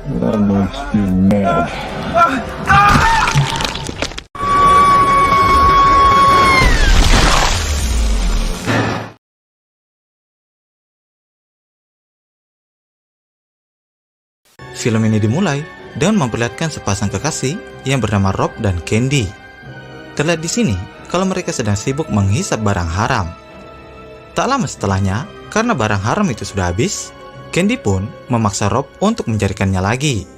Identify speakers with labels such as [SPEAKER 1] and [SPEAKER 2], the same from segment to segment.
[SPEAKER 1] That makes me mad.
[SPEAKER 2] Film ini dimulai dengan memperlihatkan sepasang kekasih yang bernama Rob dan Candy. Terlihat di sini kalau mereka sedang sibuk menghisap barang haram. Tak lama setelahnya, karena barang haram itu sudah habis, Candy pun memaksa Rob untuk mencarikannya lagi.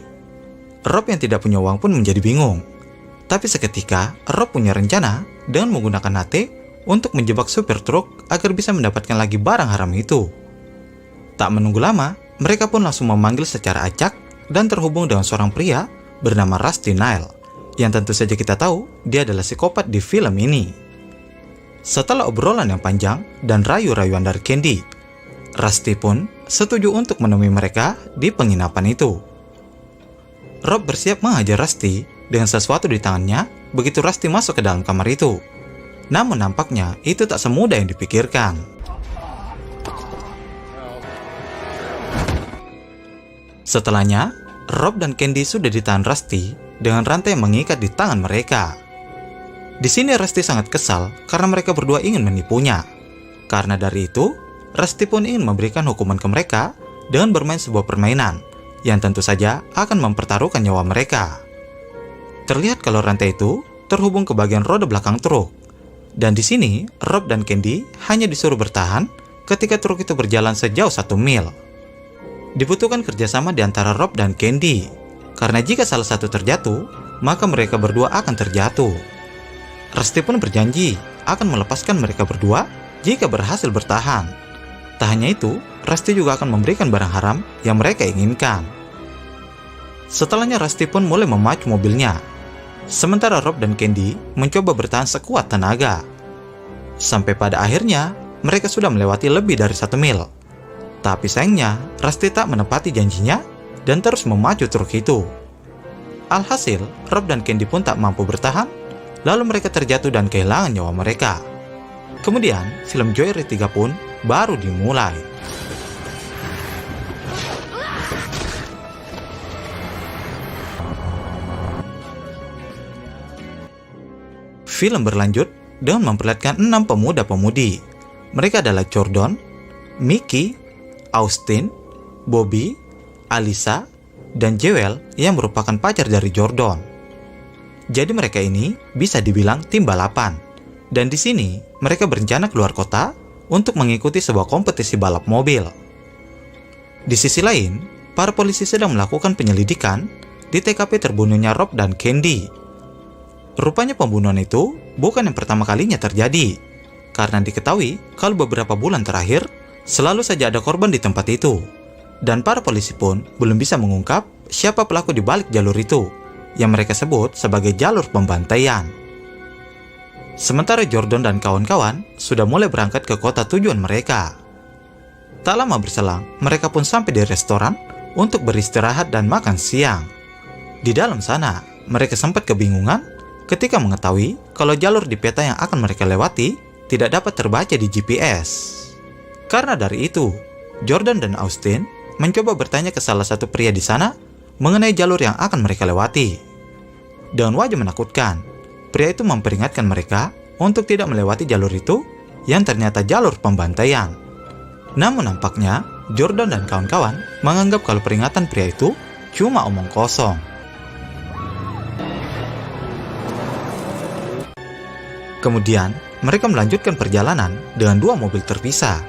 [SPEAKER 2] Rob yang tidak punya uang pun menjadi bingung. Tapi seketika, Rob punya rencana dengan menggunakan HT untuk menjebak supir truk agar bisa mendapatkan lagi barang haram itu. Tak menunggu lama, mereka pun langsung memanggil secara acak dan terhubung dengan seorang pria bernama Rusty Nail, yang tentu saja kita tahu dia adalah psikopat di film ini. Setelah obrolan yang panjang dan rayu-rayuan dari Candy, Rusty pun setuju untuk menemui mereka di penginapan itu. Rob bersiap menghajar Rusty dengan sesuatu di tangannya begitu Rusty masuk ke dalam kamar itu. Namun nampaknya itu tak semudah yang dipikirkan. Setelahnya, Rob dan Candy sudah ditahan Rusty dengan rantai yang mengikat di tangan mereka. Di sini Rusty sangat kesal karena mereka berdua ingin menipunya. Karena dari itu, Rusty pun ingin memberikan hukuman ke mereka dengan bermain sebuah permainan yang tentu saja akan mempertaruhkan nyawa mereka. Terlihat kalau rantai itu terhubung ke bagian roda belakang truk. Dan di sini, Rob dan Candy hanya disuruh bertahan ketika truk itu berjalan sejauh 1 mil. Dibutuhkan kerjasama di antara Rob dan Candy, karena jika salah satu terjatuh, maka mereka berdua akan terjatuh. Rusty pun berjanji akan melepaskan mereka berdua jika berhasil bertahan. Tak hanya itu, Rusty juga akan memberikan barang haram yang mereka inginkan. Setelahnya Rusty pun mulai memacu mobilnya, sementara Rob dan Candy mencoba bertahan sekuat tenaga. Sampai pada akhirnya, mereka sudah melewati lebih dari 1 mil. Tapi sayangnya, Rusty tak menepati janjinya dan terus memacu truk itu. Alhasil, Rob dan Candy pun tak mampu bertahan, lalu mereka terjatuh dan kehilangan nyawa mereka. Kemudian, film Joyride 3 pun baru dimulai. Film berlanjut dengan memperlihatkan 6 pemuda-pemudi. Mereka adalah Jordan, Mickey, Austin, Bobby, Alisa, dan Jewel yang merupakan pacar dari Jordan. Jadi mereka ini bisa dibilang tim balapan. Dan di sini mereka berencana keluar kota untuk mengikuti sebuah kompetisi balap mobil. Di sisi lain, para polisi sedang melakukan penyelidikan di TKP terbunuhnya Rob dan Candy. Rupanya pembunuhan itu bukan yang pertama kalinya terjadi, karena diketahui kalau beberapa bulan terakhir selalu saja ada korban di tempat itu, dan para polisi pun belum bisa mengungkap siapa pelaku di balik jalur itu, yang mereka sebut sebagai jalur pembantaian. Sementara Jordan dan kawan-kawan sudah mulai berangkat ke kota tujuan mereka. Tak lama berselang, mereka pun sampai di restoran untuk beristirahat dan makan siang. Di dalam sana, mereka sempat kebingungan ketika mengetahui kalau jalur di peta yang akan mereka lewati tidak dapat terbaca di GPS. Karena dari itu, Jordan dan Austin mencoba bertanya ke salah satu pria di sana mengenai jalur yang akan mereka lewati. Dengan wajah menakutkan, pria itu memperingatkan mereka untuk tidak melewati jalur itu yang ternyata jalur pembantaian. Namun nampaknya, Jordan dan kawan-kawan menganggap kalau peringatan pria itu cuma omong kosong. Kemudian, mereka melanjutkan perjalanan dengan 2 mobil terpisah,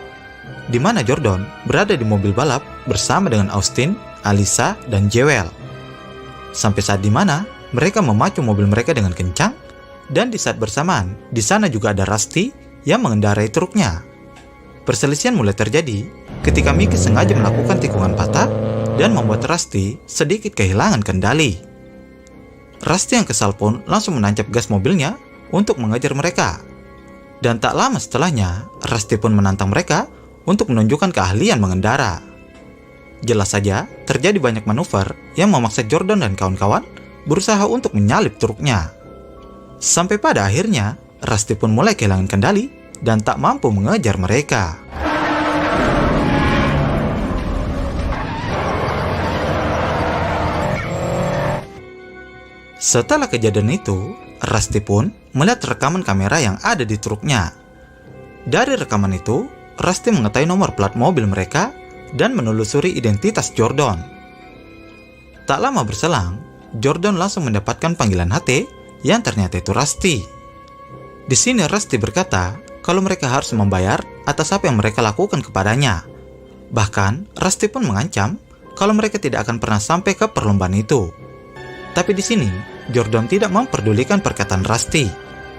[SPEAKER 2] di mana Jordan berada di mobil balap bersama dengan Austin, Alisa, dan Jewel. Sampai saat di mana mereka memacu mobil mereka dengan kencang, dan di saat bersamaan, di sana juga ada Rusty yang mengendarai truknya. Perselisihan mulai terjadi ketika Mickey sengaja melakukan tikungan patah dan membuat Rusty sedikit kehilangan kendali. Rusty yang kesal pun langsung menancap gas mobilnya untuk mengejar mereka. Dan tak lama setelahnya, Rusty pun menantang mereka untuk menunjukkan keahlian mengendara. Jelas saja, terjadi banyak manuver yang memaksa Jordan dan kawan-kawan berusaha untuk menyalip truknya. Sampai pada akhirnya, Rusty pun mulai kehilangan kendali dan tak mampu mengejar mereka. Setelah kejadian itu, Rusty pun melihat rekaman kamera yang ada di truknya. Dari rekaman itu, Rusty mengetahui nomor plat mobil mereka dan menelusuri identitas Jordan. Tak lama berselang, Jordan langsung mendapatkan panggilan HT yang ternyata itu Rusty. Di sini Rusty berkata kalau mereka harus membayar atas apa yang mereka lakukan kepadanya. Bahkan, Rusty pun mengancam kalau mereka tidak akan pernah sampai ke perlombaan itu. Tapi di sini, Jordan tidak memperdulikan perkataan Rusty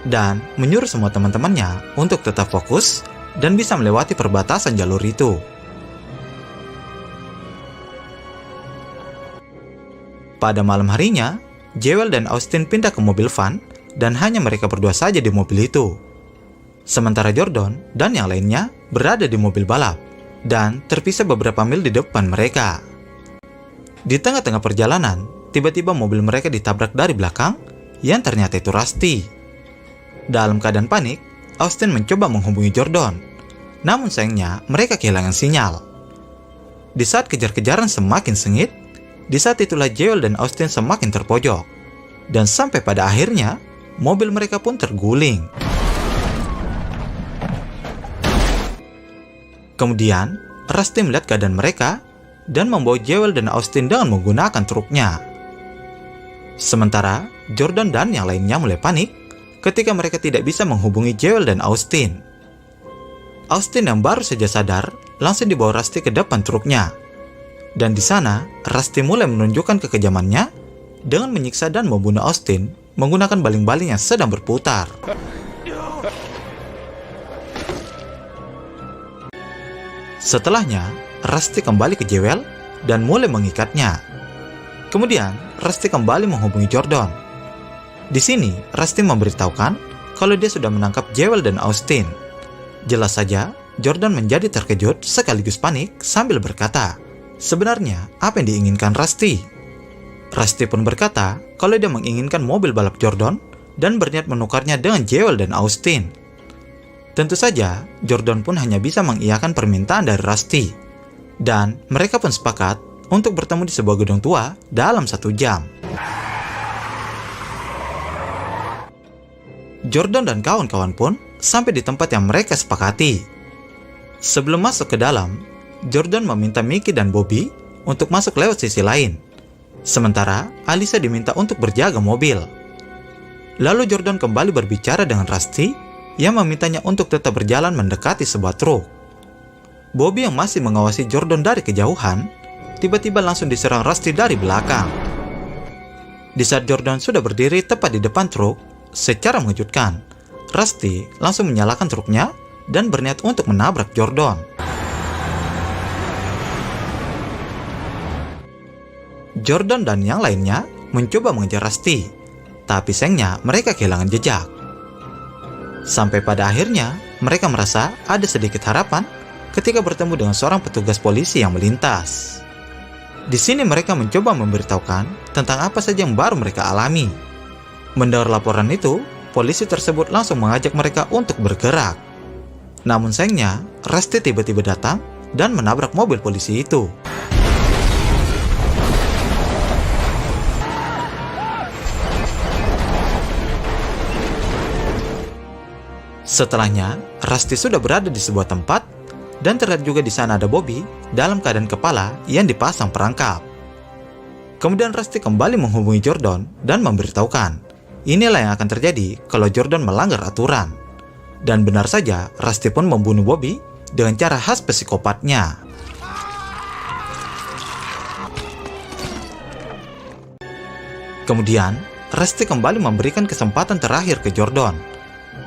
[SPEAKER 2] dan menyuruh semua teman-temannya untuk tetap fokus dan bisa melewati perbatasan jalur itu. Pada malam harinya, Jewel dan Austin pindah ke mobil van dan hanya mereka berdua saja di mobil itu. Sementara Jordan dan yang lainnya berada di mobil balap dan terpisah beberapa mil di depan mereka. Di tengah-tengah perjalanan, tiba-tiba mobil mereka ditabrak dari belakang yang ternyata itu Rusty. Dalam keadaan panik, Austin mencoba menghubungi Jordan. Namun sayangnya mereka kehilangan sinyal. Di saat kejar-kejaran semakin sengit, di saat itulah Jewel dan Austin semakin terpojok. Dan sampai pada akhirnya, mobil mereka pun terguling. Kemudian, Rusty melihat keadaan mereka dan membawa Jewel dan Austin dengan menggunakan truknya. Sementara, Jordan dan yang lainnya mulai panik ketika mereka tidak bisa menghubungi Jewel dan Austin. Austin yang baru saja sadar langsung dibawa Rusty ke depan truknya. Dan di sana, Rusty mulai menunjukkan kekejamannya dengan menyiksa dan membunuh Austin menggunakan baling-baling yang sedang berputar. Setelahnya, Rusty kembali ke Jewel dan mulai mengikatnya. Kemudian, Rusty kembali menghubungi Jordan. Di sini, Rusty memberitahukan kalau dia sudah menangkap Jewel dan Austin. Jelas saja, Jordan menjadi terkejut sekaligus panik sambil berkata, sebenarnya apa yang diinginkan Rusty? Rusty pun berkata kalau dia menginginkan mobil balap Jordan dan berniat menukarnya dengan Jewel dan Austin. Tentu saja, Jordan pun hanya bisa mengiyakan permintaan dari Rusty. Dan mereka pun sepakat untuk bertemu di sebuah gedung tua dalam 1 jam. Jordan dan kawan-kawan pun sampai di tempat yang mereka sepakati. Sebelum masuk ke dalam, Jordan meminta Mickey dan Bobby untuk masuk lewat sisi lain. Sementara Alisa diminta untuk berjaga mobil. Lalu Jordan kembali berbicara dengan Rusty yang memintanya untuk tetap berjalan mendekati sebuah truk. Bobby yang masih mengawasi Jordan dari kejauhan, tiba-tiba langsung diserang Rusty dari belakang. Di saat Jordan sudah berdiri tepat di depan truk, secara mengejutkan, Rusty langsung menyalakan truknya dan berniat untuk menabrak Jordan. Jordan dan yang lainnya mencoba mengejar Rusty, tapi sayangnya mereka kehilangan jejak. Sampai pada akhirnya, mereka merasa ada sedikit harapan ketika bertemu dengan seorang petugas polisi yang melintas. Di sini mereka mencoba memberitahukan tentang apa saja yang baru mereka alami. Mendengar laporan itu, polisi tersebut langsung mengajak mereka untuk bergerak. Namun sayangnya, Rusty tiba-tiba datang dan menabrak mobil polisi itu. Setelahnya, Rusty sudah berada di sebuah tempat dan terlihat juga di sana ada Bobby dalam keadaan kepala yang dipasang perangkap. Kemudian Rusty kembali menghubungi Jordan dan memberitahukan inilah yang akan terjadi kalau Jordan melanggar aturan. Dan benar saja, Rusty pun membunuh Bobby dengan cara khas psikopatnya. Kemudian, Rusty kembali memberikan kesempatan terakhir ke Jordan.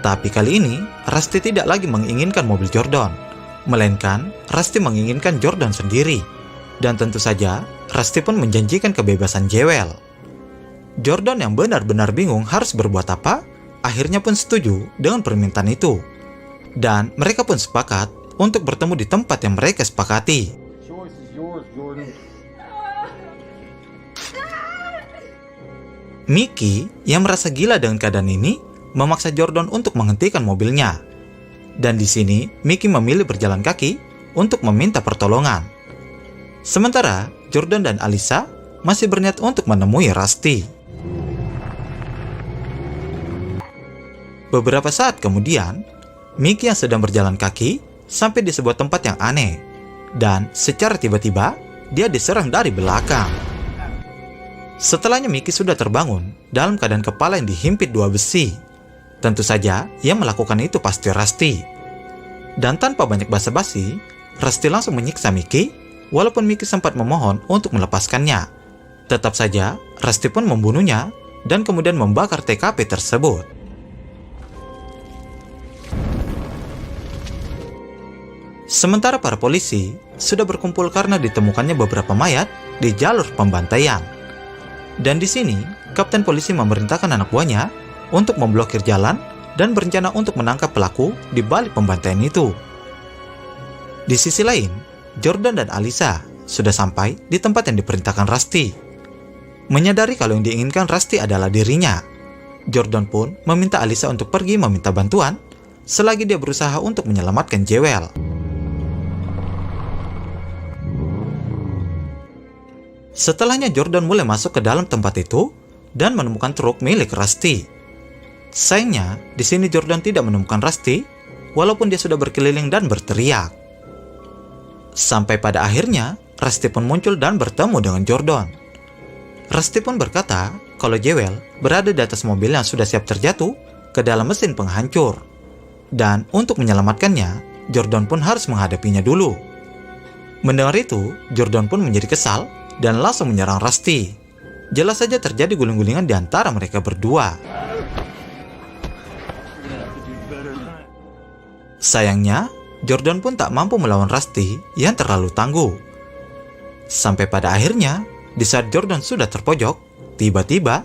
[SPEAKER 2] Tapi kali ini, Rusty tidak lagi menginginkan mobil Jordan, melainkan Rusty menginginkan Jordan sendiri. Dan tentu saja, Rusty pun menjanjikan kebebasan Jewel. Jordan yang benar-benar bingung harus berbuat apa, akhirnya pun setuju dengan permintaan itu. Dan mereka pun sepakat untuk bertemu di tempat yang mereka sepakati. Mickey yang merasa gila dengan keadaan ini memaksa Jordan untuk menghentikan mobilnya. Dan di sini, Mickey memilih berjalan kaki untuk meminta pertolongan. Sementara, Jordan dan Alisa masih berniat untuk menemui Rusty. Beberapa saat kemudian, Mickey yang sedang berjalan kaki sampai di sebuah tempat yang aneh, dan secara tiba-tiba dia diserang dari belakang. Setelahnya Mickey sudah terbangun dalam keadaan kepala yang dihimpit dua besi. Tentu saja yang melakukan itu pasti Rusty. Dan tanpa banyak basa-basi, Rusty langsung menyiksa Mickey, walaupun Mickey sempat memohon untuk melepaskannya. Tetap saja, Rusty pun membunuhnya dan kemudian membakar TKP tersebut. Sementara para polisi sudah berkumpul karena ditemukannya beberapa mayat di jalur pembantaian. Dan di sini, Kapten Polisi memerintahkan anak buahnya untuk memblokir jalan dan berencana untuk menangkap pelaku di balik pembantaian itu. Di sisi lain, Jordan dan Alyssa sudah sampai di tempat yang diperintahkan Rusty. Menyadari kalau yang diinginkan Rusty adalah dirinya, Jordan pun meminta Alyssa untuk pergi meminta bantuan selagi dia berusaha untuk menyelamatkan Jewel. Setelahnya Jordan mulai masuk ke dalam tempat itu dan menemukan truk milik Rusty. Sayangnya, di sini Jordan tidak menemukan Rusty, walaupun dia sudah berkeliling dan berteriak. Sampai pada akhirnya, Rusty pun muncul dan bertemu dengan Jordan. Rusty pun berkata kalau Jewel berada di atas mobil yang sudah siap terjatuh ke dalam mesin penghancur. Dan untuk menyelamatkannya, Jordan pun harus menghadapinya dulu. Mendengar itu, Jordan pun menjadi kesal dan langsung menyerang Rusty. Jelas saja terjadi guling-gulingan di antara mereka berdua. Sayangnya, Jordan pun tak mampu melawan Rusty yang terlalu tangguh. Sampai pada akhirnya, di saat Jordan sudah terpojok, tiba-tiba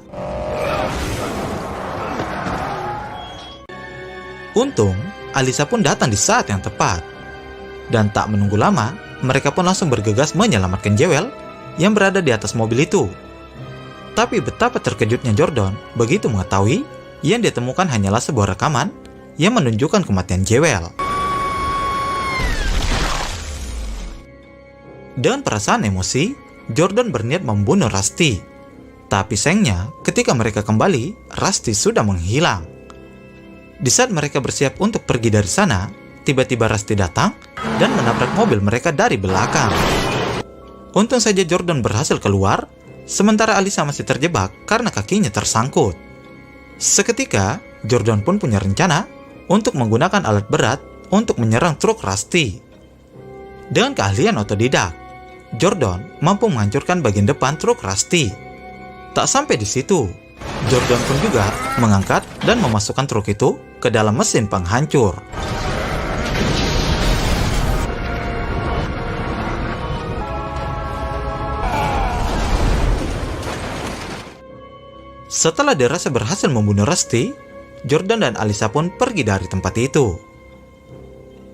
[SPEAKER 2] untung, Alyssa pun datang di saat yang tepat. Dan tak menunggu lama, mereka pun langsung bergegas menyelamatkan Jewel yang berada di atas mobil itu. Tapi betapa terkejutnya Jordan begitu mengetahui yang ditemukan hanyalah sebuah rekaman yang menunjukkan kematian Jewel. Dengan perasaan emosi, Jordan berniat membunuh Rusty. Tapi sayangnya, ketika mereka kembali, Rusty sudah menghilang. Di saat mereka bersiap untuk pergi dari sana, tiba-tiba Rusty datang dan menabrak mobil mereka dari belakang. Untung saja Jordan berhasil keluar, sementara Alyssa masih terjebak karena kakinya tersangkut. Seketika, Jordan pun punya rencana untuk menggunakan alat berat untuk menyerang truk Rusty. Dengan keahlian otodidak, Jordan mampu menghancurkan bagian depan truk Rusty. Tak sampai di situ, Jordan pun juga mengangkat dan memasukkan truk itu ke dalam mesin penghancur. Setelah dirasa berhasil membunuh Rusty, Jordan dan Alyssa pun pergi dari tempat itu.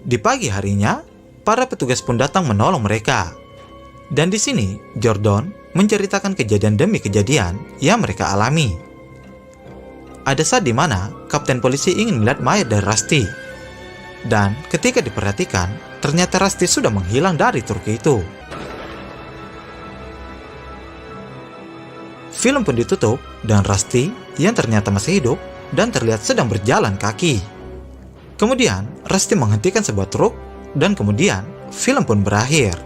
[SPEAKER 2] Di pagi harinya, para petugas pun datang menolong mereka. Dan di sini, Jordan menceritakan kejadian demi kejadian yang mereka alami. Ada saat di mana Kapten Polisi ingin melihat mayat dari Rusty. Dan ketika diperhatikan, ternyata Rusty sudah menghilang dari truk itu. Film pun ditutup dan Rusty yang ternyata masih hidup dan terlihat sedang berjalan kaki. Kemudian, Rusty menghentikan sebuah truk dan kemudian film pun berakhir.